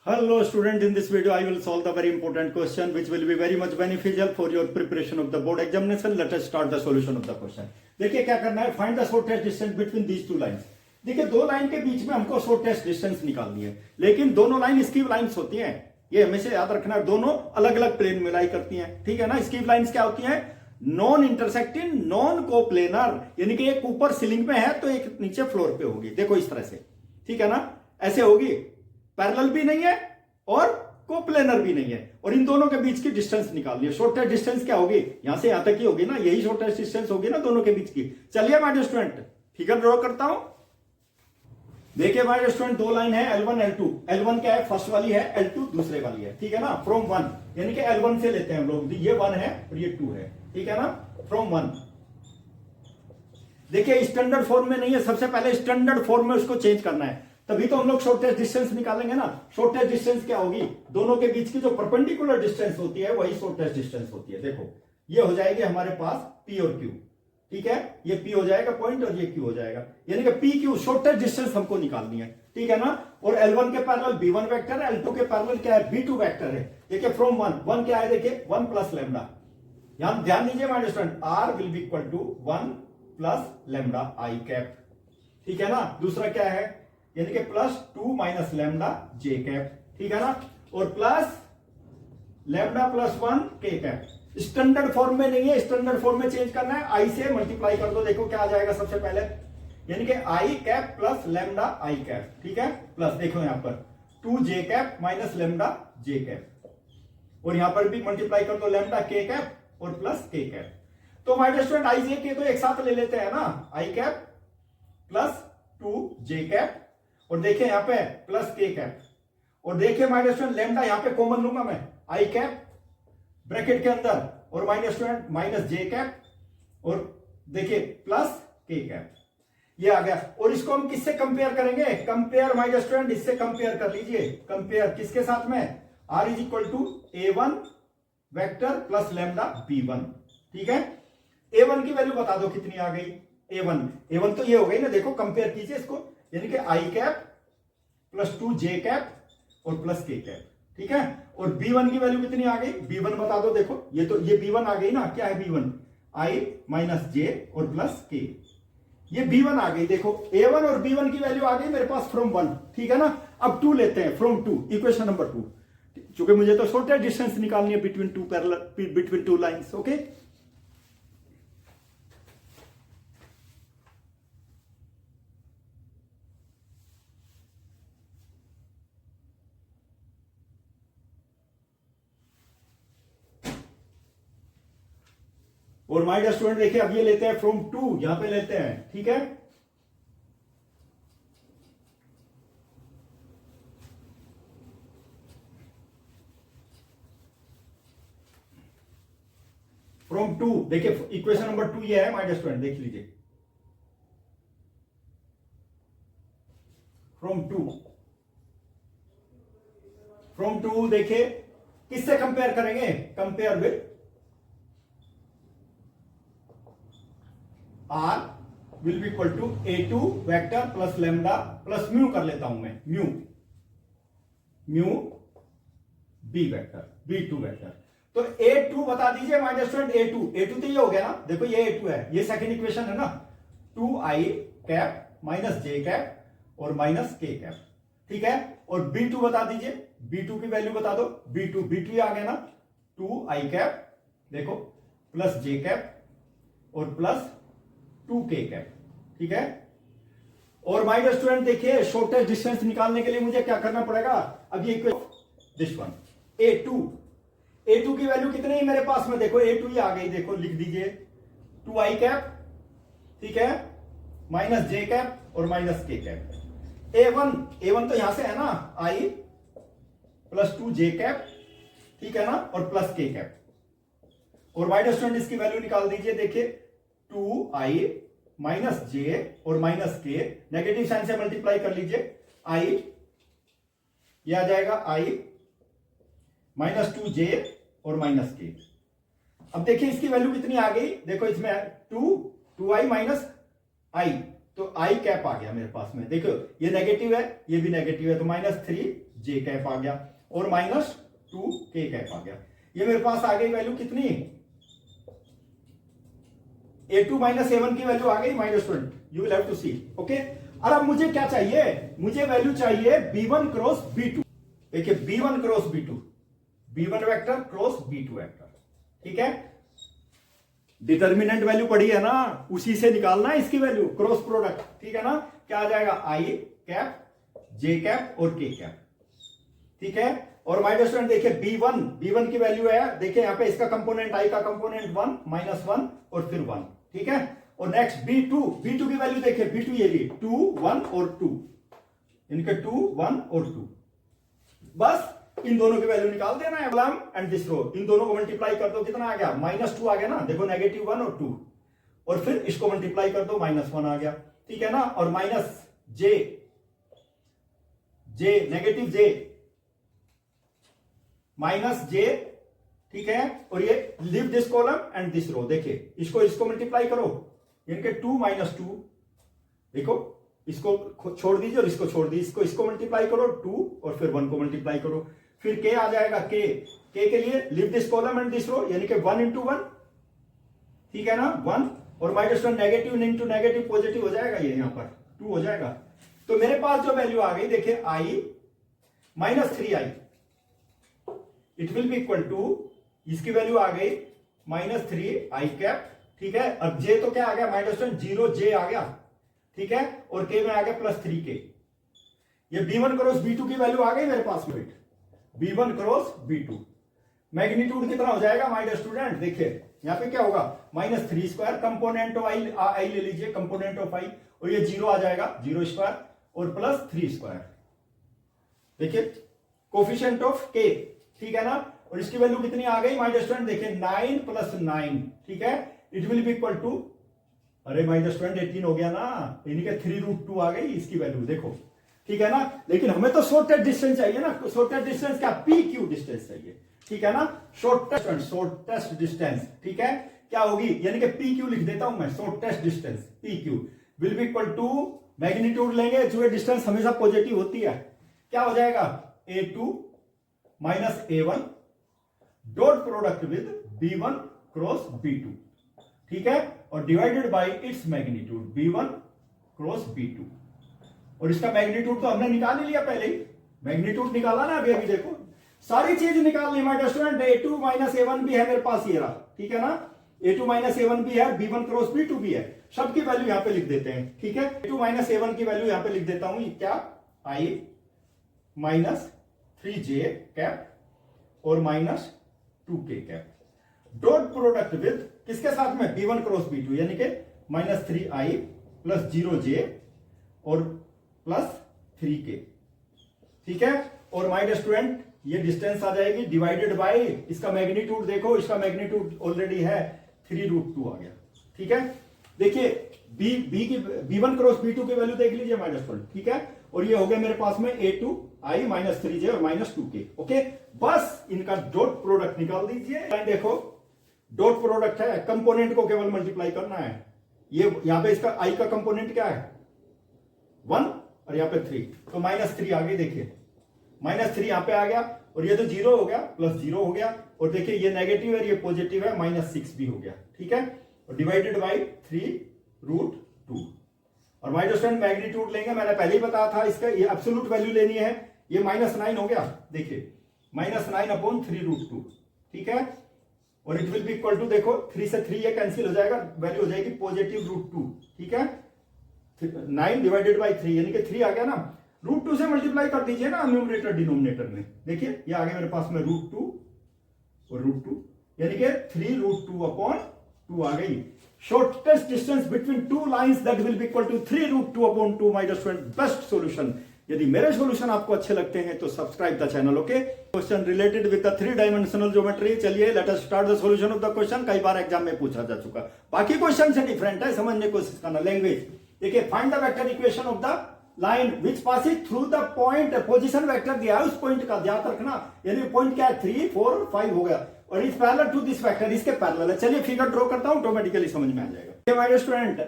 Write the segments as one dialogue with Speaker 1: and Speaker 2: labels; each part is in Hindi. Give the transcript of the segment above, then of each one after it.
Speaker 1: Hello student, in this video I will solve the very important question which will be very much beneficial for your preparation of the board examination. Let us start the solution of the question. देखिए क्या करना है, find the shortest distance between these two lines. देखिए दो लाइन के बीच में हमको shortest distance निकालनी है, लेकिन दोनों लाइन स्कीव लाइंस होती हैं, ये हमेशा याद रखना है, दोनों अलग अलग प्लेन में लाई करती हैं, ठीक है ना। स्कीव लाइंस क्या होती हैं? नॉन इंटरसेक्टिंग नॉन कोप्लेनर, यानी कि एक ऊपर सीलिंग पे है तो एक नीचे फ्लोर पे होगी, देखो इस तरह से, ठीक है ना, ऐसे होगी, पैरेलल भी नहीं है और कोप्लेनर भी नहीं है, और इन दोनों के बीच की डिस्टेंस निकालनी है। शॉर्टेस्ट डिस्टेंस क्या होगी? यहां से यहां तक ही होगी ना, यही शॉर्टेस्ट डिस्टेंस होगी ना दोनों के बीच की। चलिए माय स्टूडेंट फिगर ड्रॉ करता हूं। देखिए माय स्टूडेंट, दो लाइन है L1 L2। L1 क्या है? फर्स्ट वाली है, L2 दूसरे वाली है, ठीक है ना। फ्रॉम 1 यानी कि L1 से लेते हैं हम लोग, ये 1 है और ये 2 है, ठीक है ना। फ्रॉम 1 देखिए स्टैंडर्ड फॉर्म में नहीं है, सबसे पहले स्टैंडर्ड फॉर्म में उसको चेंज करना है, तभी तो हम लोग शॉर्टेस्ट डिस्टेंस निकालेंगे ना। शॉर्टेस्ट डिस्टेंस क्या होगी? दोनों के बीच की जो परपेंडिकुलर डिस्टेंस होती है वही शॉर्टेस्ट डिस्टेंस होती है। देखो ये हो जाएगी हमारे पास P और Q, ठीक है, ये P हो जाएगा पॉइंट और ये Q हो जाएगा, यानी कि P Q शॉर्टेस्ट डिस्टेंस हमको निकालनी है, ठीक है ना। और L1 के पैरेलल B1 वेक्टर है, L2 के पैरेलल क्या है? B2 वेक्टर है। देखिए फ्रॉम 1 क्या है? देखिए 1 प्लस लैम्डा, यहां ध्यान दीजिए my student, R will be equal to 1 plus lambda I cap, ठीक है ना। दूसरा क्या है? यानी कि plus 2 minus lambda J cap, ठीक है ना, और प्लस लैम्डा प्लस 1 के कैप। स्टैंडर्ड फॉर्म में नहीं है, स्टैंडर्ड फॉर्म में चेंज करना है, आई से मल्टीप्लाई कर दो, देखो क्या आ जाएगा सबसे पहले, यानी कि आई cap plus lambda I cap, ठीक है, प्लस देखो यहां पर 2 जे cap minus lambda J cap, और यहां पर भी मल्टीप्लाई कर दो लैम्डा के कैप और प्लस के कैप। तो माय स्टूडेंट आई जे के तो एक साथ ले लेते हैं ना, आई कैप प्लस 2 जे कैप, और देखिए यहां पे प्लस के कैप, और देखिए माय स्टूडेंट लैम्डा यहां पे कॉमन लूंगा मैं, आई कैप ब्रैकेट के अंदर, और माइनस स्टूडेंट माइनस जे कैप, और देखिए प्लस के कैप, ये आ गया। और इसको हम किससे कंपेयर करेंगे? कंपेयर माय स्टूडेंट, इससे कंपेयर कर लीजिए, कंपेयर किसके साथ में? R is equal to A1 vector plus lambda B1, ठीक है। A1 की वैल्यू बता दो कितनी आ गई? A1 तो ये हो गई ना, देखो कंपेयर कीजिए इसको, यानी कि आई कैप प्लस 2 जे कैप और प्लस के कैप, ठीक है। और B1 की वैल्यू कितनी आ गई? B1 बता दो, देखो ये तो ये B1 आ गई ना, क्या है B1? आई माइनस जे और प्लस के, ये B1 आ गई। देखो A1 और B1 की वैल्यू आ गई मेरे पास फ्रॉम 1, ठीक है ना। अब 2 लेते हैं, फ्रॉम 2, इक्वेशन नंबर 2, चूंकि मुझे तो शॉर्टेस्ट डिस्टेंस निकालनी है between two parallel, between two lines, okay. और माय डियर स्टूडेंट देखिए अब ये लेते हैं फ्रॉम 2, यहां पे लेते हैं, ठीक है। फ्रॉम 2 देखिए इक्वेशन नंबर 2 ये है माय डियर स्टूडेंट, देख लीजिए फ्रॉम 2 देखिए किससे कंपेयर करेंगे? Compare with R will be equal to A2 vector plus lambda plus mu कर लेता हूं मैं, mu B vector B2 vector. तो A2 बता दीजिए माय डियर स्टूडेंट, A2 तो ये हो गया ना, देखो ये A2 है, ये सेकंड इक्वेशन है ना, 2i कैप माइनस जे कैप और माइनस के कैप, ठीक है। और B2 बता दीजिए, B2 की वैल्यू बता दो, B2 आ गया ना, 2i कैप देखो प्लस जे कैप और प्लस 2k कैप, ठीक है। और माय डियर स्टूडेंट देखिए शॉर्टेस्ट डिस्टेंस निकालने के लिए मुझे क्या करना पड़ेगा? अब ये दिस वन A2 की वैल्यू कितनी है मेरे पास में? देखो A2 ही आ गई, देखो लिख दीजिए 2i कैप, ठीक है, माइनस जे कैप और माइनस के कैप। A1 तो यहां से है ना, i प्लस 2 जे कैप, ठीक है ना, और प्लस के कैप। और माय डियर स्टूडेंट इसकी वैल्यू निकाल दीजिए, देखिए 2i माइनस जे और माइनस के, नेगेटिव साइन से मल्टीप्लाई कर लीजिए, i ये आ जाएगा i माइनस 2 जे और माइनस के। अब देखिए इसकी वैल्यू कितनी आ गई? देखो इसमें 2i माइनस i, तो i कैप आ गया मेरे पास में, देखो ये नेगेटिव है ये भी नेगेटिव है, तो -3 जे कैप आ गया और माइनस 2 के कैप आ गया। ये मेरे पास आ गई वैल्यू कितनी, A2 माइनस A1 की वैल्यू आ गई -20। You will have to see. Okay, और अब मुझे क्या चाहिए, मुझे वैल्यू चाहिए B1 क्रॉस B2। देखिए B1 cross B2, B1 vector cross B2 vector, ठीक है। डिटर्मिनेंट वैल्यू पड़ी है ना, उसी से निकालना है इसकी वैल्यू, क्रॉस प्रोडक्ट, ठीक है ना। क्या आ जाएगा, I कैप J कैप और K कैप, ठीक है। और माय डियर स्टूडेंट देखिए B1 की वैल्यू है, देखिए यहां पे इसका कंपोनेंट I का कंपोनेंट 1 -1 और फिर 1, ठीक है। और नेक्स्ट B2 की वैल्यू देखिए, B2 ये भी 2 1 और 2, इनके 2 1 और 2, बस इन दोनों की वैल्यू निकाल देना है कॉलम एंड दिस रो, इन दोनों को मल्टीप्लाई कर दो, कितना आ गया -2 आ गया ना, देखो -1 और 2, और फिर इसको मल्टीप्लाई कर दो -1 आ गया, ठीक है ना। और minus J negative J minus J, ठीक है। और ये leave this column and this row, देखिए इसको मल्टीप्लाई करो, इनके 2 -2, देखो इसको छोड़ दीजिए और इसको छोड़ दीजिए, इसको मल्टीप्लाई करो 2 और फिर 1 को मल्टीप्लाई करो, फिर के आ जाएगा के के लिए leave this column and this row, यानी कि 1 × 1, ठीक है ना 1, और minus negative into negative positive हो जाएगा, ये यहां पर 2 हो जाएगा। तो मेरे पास जो वैल्यू आ गई देखिए I -3I, it will be equal to, इसकी वैल्यू आ गई -3I कैप, ठीक है। अब जे तो क्या आ गया -0 जे आ गया, ठीक है, और के में आ गया +3K। ये B1 क्रॉस B2 की वैल्यू आ गई मेरे पास में, B1 क्रॉस B2 मैग्नीट्यूड कितना हो जाएगा माय डियर स्टूडेंट, देखिए यहां पे क्या होगा -3² कंपोनेंट ऑफ I ले लीजिए, कंपोनेंट ऑफ I, और ये 0 आ जाएगा 0² और +3², देखिए कोफिशिएंट ऑफ K, ठीक है ना। और इसकी वैल्यू कितनी आ गई माय डियर स्टूडेंट, देखिए 9 + 9, ठीक है, it will be equal to, अरे माय डियर स्टूडेंट 18 हो गया ना, यानी कि 3√2 आ गई इसकी वैल्यू, देखो, ठीक है ना। लेकिन हमें तो शॉर्टेस्ट डिस्टेंस चाहिए ना, शॉर्टेस्ट डिस्टेंस क्या, PQ डिस्टेंस चाहिए, ठीक है ना, शॉर्टेस्ट डिस्टेंस, ठीक है, क्या होगी, यानी कि PQ लिख देता हूं मैं, shortest distance PQ will be equal to, magnitude लेंगे, जो डिस्टेंस हमेशा पॉजिटिव होती है, क्या हो जाएगा A2 -A1 dot product with B1 cross B2, ठीक है, और divided by its magnitude B1 cross B2। और इसका मैग्नीट्यूड तो हमने निकाल ही लिया पहले ही, मैग्नीट्यूड निकाला ना अभी देखो, सारी चीज निकाल ली माय स्टूडेंट। A2 -A1 भी है मेरे पास, ये रहा, ठीक है ना, A2 -A1 भी है, B1 क्रॉस B2 भी है, सबकी वैल्यू यहां पे लिख देते हैं, ठीक है। A2 -A1 की वैल्यू यहां पे लिख देता हूं, क्या I -3J कैप और -2K cap, dot product with किसके साथ में, B1 क्रॉस B2, यानी कि -3I + 0J और +3K, ठीक है। और माय डियर स्टूडेंट ये डिस्टेंस आ जाएगी डिवाइडेड बाय इसका मैग्नीट्यूड, देखो इसका मैग्नीट्यूड ऑलरेडी है 3√2 आ गया, ठीक है। देखिए B1 क्रॉस B2 की वैल्यू देख लीजिए माय डियर स्टूडेंट, ठीक है। और ये हो गया मेरे पास में A2 I -3J और -2K, ओके। बस इनका डॉट प्रोडक्ट निकाल दीजिए, देखो डॉट प्रोडक्ट है, कंपोनेंट को केवल मल्टीप्लाई करना है, ये यहां पे इसका I का कंपोनेंट क्या है 1 और यहां पे 3, तो -3 आ गई, देखिए -3 यहां पे आ गया, और ये तो 0 हो गया, +0 हो गया, और देखिए ये नेगेटिव है ये पॉजिटिव है, -6 भी हो गया, ठीक है, और डिवाइडेड बाय 3√2। और माय डियर स्टूडेंट मैग्नीट्यूड लेंगे, मैंने पहले ही बताया था इसका, ये एब्सोल्यूट वैल्यू लेनी है, ये -9 हो गया, देखिए -9/3√2, ठीक है। और it will be equal to, देखो 3 से 3 ये कैंसिल हो जाएगा, वैल्यू हो जाएगी +√2, ठीक है। 9 डिवाइडेड बाय 3 यानी कि 3 आ गया ना, √2 से मल्टीप्लाई कर दीजिए ना न्यूमरेटर डिनोमिनेटर में, देखिए ये आ गया मेरे पास में √2 और √2, यानी कि 3√2/2 आ गई। Shortest distance between two lines that will be equal to 3√2/2 my dear student, best solution. यदि मेरे सॉल्यूशन आपको अच्छे लगते हैं तो subscribe the channel, okay. Question related with the 3 dimensional geometry, चलिए let us start the solution of the question. कई बार एग्जाम में पूछा जा चुका, बाकी क्वेश्चन से डिफरेंट है, समझने की कोशिश करना। लैंग्वेज देखिए, find the vector equation of the line which passing through the point, position vector दिया है उस पॉइंट का ध्यान रखना, यानी पॉइंट क्या है 3 4 5 हो गया, और इस पैरेलल टू दिस वेक्टर, इसके पैरेलल है। चलिए फिगर ड्रॉ करता हूं, ऑटोमेटिकली समझ में आ जाएगा। माय स्टूडेंट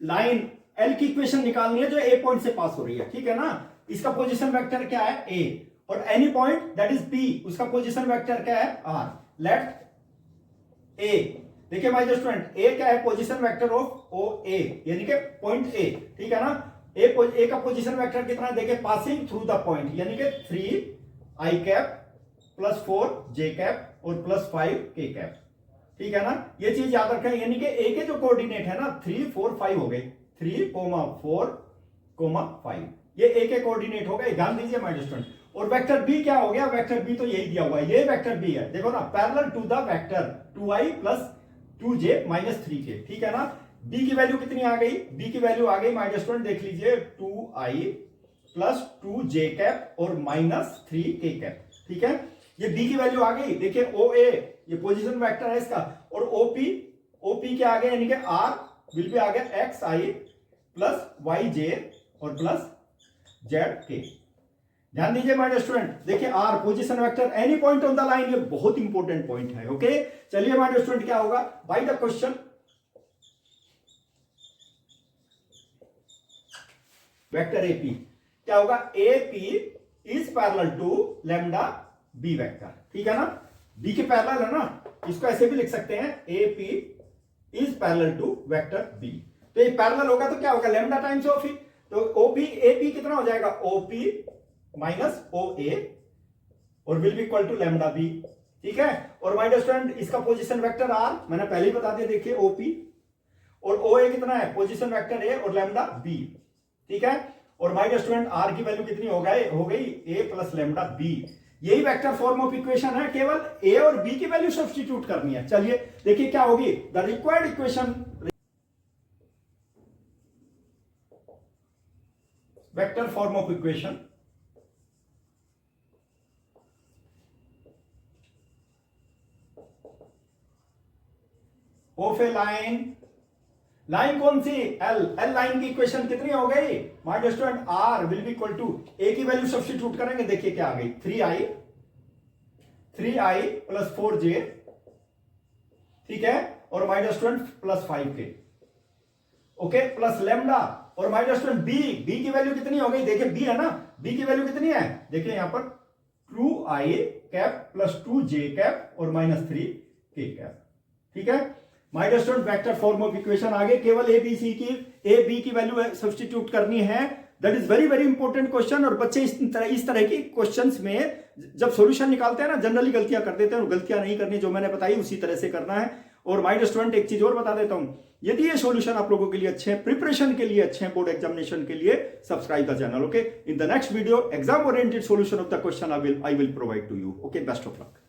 Speaker 1: लाइन एल की इक्वेशन निकालनी है जो ए पॉइंट से पास हो रही है, ठीक है ना। इसका पोजीशन वेक्टर क्या है A, और any point that is P, उसका पोजीशन वेक्टर क्या है आर। लेट ए, देखिए माय स्टूडेंट ए क्या है, पोजीशन वेक्टर ऑफ ओ ए, यानी कि पॉइंट ए, ठीक है ना। ए का पोजीशन वेक्टर कितना है, देखिए पासिंग थ्रू द पॉइंट, यानी कि 3 आई कैप प्लस 4 जे कैप और प्लस 5 के कैप, ठीक है ना। ये चीज याद रखें, यानी कि ए के जो कोऑर्डिनेट है ना 3 4 5 हो गए, 3, 4, 5, ये ए के कोऑर्डिनेट हो गए, ध्यान दीजिए माय स्टूडेंट। और वेक्टर बी क्या हो गया, वेक्टर बी तो यही दिया हुआ है, ये वेक्टर बी है, देखो ना, parallel to the vector 2i plus 2j minus 3k, ठीक है ना। बी की वैल्यू कितनी आ गई, बी की वैल्यू आ गई माय स्टूडेंट, देख लीजिए 2i प्लस 2j कैप और माइनस 3k कैप, ठीक है। ये बी की वैल्यू आ गई, देखिए ओ ए ये पोजीशन वेक्टर है इसका, और ओपी क्या आ गया, यानी कि आर विल बी आ गया X I plus Y J और प्लस जेड के। ध्यान दीजिए माय स्टूडेंट, देखिए R position vector any point on the line, ये बहुत इंपॉर्टेंट पॉइंट है, ओके। चलिए माय स्टूडेंट क्या होगा, by the question vector AP क्या होगा, AP is parallel to lambda B vector, ठीक है ना। बी के पैरेलल है ना, इसको ऐसे भी लिख सकते हैं, AP is parallel to vector B. तो ये पैरेलल होगा तो क्या होगा, लैम्डा टाइम्स ओपी, तो ओपी एपी कितना हो जाएगा, ओपी माइनस ओ ए और will be equal to lambda B, ठीक है। और माय डियर स्टूडेंट इसका पोजीशन वेक्टर आर मैंने पहले ही बता दिया, देखिए ओपी और ओ ए कितना है, पोजीशन वेक्टर ए और लैम्डा बी, ठीक है। और माय डियर स्टूडेंट आर की वैल्यू कितनी हो गई ए प्लस लैम्डा बी, यही वेक्टर फॉर्म ऑफ इक्वेशन है, केवल ए और बी की वैल्यू सब्स्टिट्यूट करनी है। चलिए देखिए क्या होगी, the required equation vector form of equation of a line कौन सी, एल लाइन की इक्वेशन कितनी हो गई my dear student, R will be equal to A की वैल्यू सब्स्टिट्यूट करेंगे, देखिए क्या आ गई 3i प्लस 4j, ठीक है, और my dear student plus 5k, okay, plus lambda. और माय डियर स्टूडेंट बी की वैल्यू कितनी हो गई, देखिए बी है ना, बी की वैल्यू कितनी है, देखिए यहां पर 2i cap plus 2j cap और माइनस 3k कैप, ठीक है। My dear student vector form of equation आगे, केवल ए बी की वैल्यू सब्स्टिट्यूट करनी है, that is very very important question. और बच्चे इस तरह की क्वेश्चंस में जब सॉल्यूशन निकालते हैं ना, जनरली गलतियां कर देते हैं, और गलतियां नहीं करनी, जो मैंने बताई उसी तरह से करना है। और माय डियर स्टूडेंट एक चीज और बता देता हूं, यदि ये सॉल्यूशन आप लोगों के लिए अच्छे हैं, प्रिपरेशन के लिए अच्छे हैं, बोर्ड एग्जामिनेशन के लिए, subscribe the channel, okay. In the next video exam oriented solution of the question I will provide to you, okay. Best of luck.